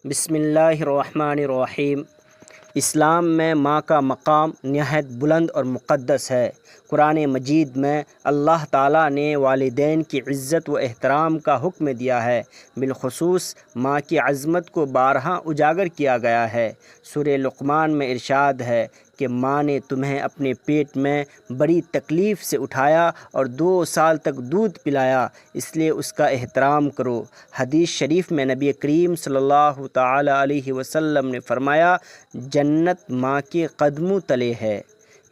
بسم اللہ الرحمن الرحیم۔ اسلام میں ماں کا مقام نہایت بلند اور مقدس ہے۔ قرآن مجید میں اللہ تعالیٰ نے والدین کی عزت و احترام کا حکم دیا ہے۔ بالخصوص ماں کی عظمت کو بارہا اجاگر کیا گیا ہے۔ سورہ لقمان میں ارشاد ہے کہ ماں نے تمہیں اپنے پیٹ میں بڑی تکلیف سے اٹھایا اور 2 سال تک دودھ پلایا، اس لیے اس کا احترام کرو۔ حدیث شریف میں نبی کریم صلی اللہ تعالی علیہ وسلم نے فرمایا، جنت ماں کے قدموں تلے ہے۔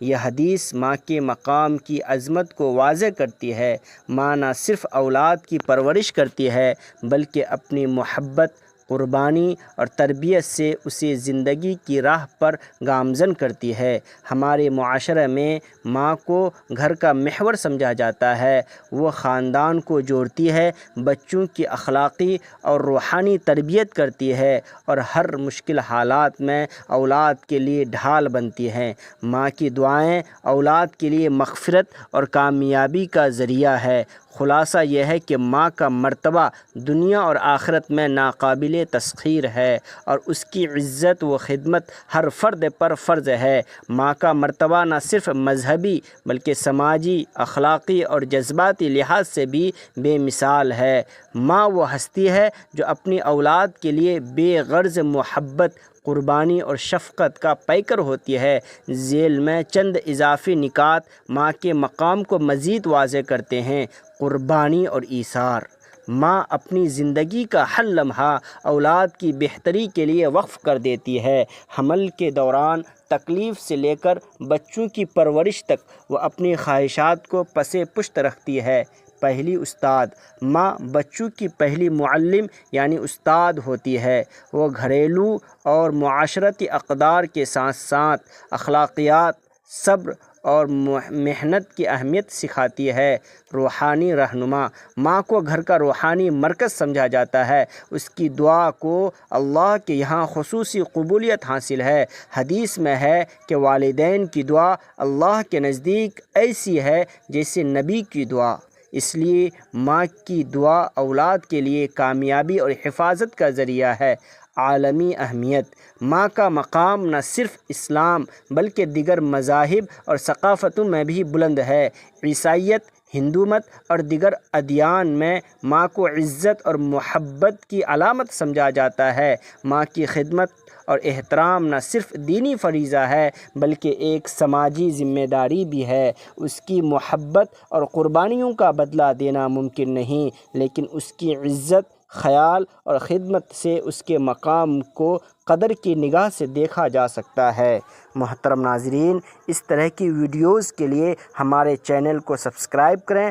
یہ حدیث ماں کے مقام کی عظمت کو واضح کرتی ہے۔ ماں نہ صرف اولاد کی پرورش کرتی ہے بلکہ اپنی محبت، قربانی اور تربیت سے اسے زندگی کی راہ پر گامزن کرتی ہے۔ ہمارے معاشرے میں ماں کو گھر کا محور سمجھا جاتا ہے۔ وہ خاندان کو جوڑتی ہے، بچوں کی اخلاقی اور روحانی تربیت کرتی ہے اور ہر مشکل حالات میں اولاد کے لیے ڈھال بنتی ہیں۔ ماں کی دعائیں اولاد کے لیے مغفرت اور کامیابی کا ذریعہ ہے۔ خلاصہ یہ ہے کہ ماں کا مرتبہ دنیا اور آخرت میں ناقابل تسخیر ہے اور اس کی عزت و خدمت ہر فرد پر فرض ہے۔ ماں کا مرتبہ نہ صرف مذہبی بلکہ سماجی، اخلاقی اور جذباتی لحاظ سے بھی بے مثال ہے۔ ماں وہ ہستی ہے جو اپنی اولاد کے لیے بے غرض محبت، قربانی اور شفقت کا پیکر ہوتی ہے۔ ذیل میں چند اضافی نکات ماں کے مقام کو مزید واضح کرتے ہیں۔ قربانی اور ایثار۔ ماں اپنی زندگی کا ہر لمحہ اولاد کی بہتری کے لیے وقف کر دیتی ہے۔ حمل کے دوران تکلیف سے لے کر بچوں کی پرورش تک وہ اپنی خواہشات کو پس پشت رکھتی ہے۔ پہلی استاد۔ ماں بچوں کی پہلی معلم یعنی استاد ہوتی ہے۔ وہ گھریلو اور معاشرتی اقدار کے ساتھ ساتھ اخلاقیات، صبر اور محنت کی اہمیت سکھاتی ہے۔ روحانی رہنما۔ ماں کو گھر کا روحانی مرکز سمجھا جاتا ہے۔ اس کی دعا کو اللہ کے یہاں خصوصی قبولیت حاصل ہے۔ حدیث میں ہے کہ والدین کی دعا اللہ کے نزدیک ایسی ہے جیسے نبی کی دعا۔ اس لیے ماں کی دعا اولاد کے لیے کامیابی اور حفاظت کا ذریعہ ہے۔ عالمی اہمیت۔ ماں کا مقام نہ صرف اسلام بلکہ دیگر مذاہب اور ثقافتوں میں بھی بلند ہے۔ عیسائیت، ہندو مت اور دیگر ادیان میں ماں کو عزت اور محبت کی علامت سمجھا جاتا ہے۔ ماں کی خدمت اور احترام نہ صرف دینی فریضہ ہے بلکہ ایک سماجی ذمہ داری بھی ہے۔ اس کی محبت اور قربانیوں کا بدلہ دینا ممکن نہیں، لیکن اس کی عزت، خیال اور خدمت سے اس کے مقام کو قدر کی نگاہ سے دیکھا جا سکتا ہے۔ محترم ناظرین، اس طرح کی ویڈیوز کے لیے ہمارے چینل کو سبسکرائب کریں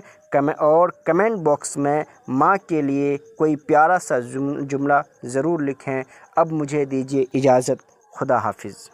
اور کمنٹ باکس میں ماں کے لیے کوئی پیارا سا جملہ ضرور لکھیں۔ اب مجھے دیجیے اجازت۔ خدا حافظ۔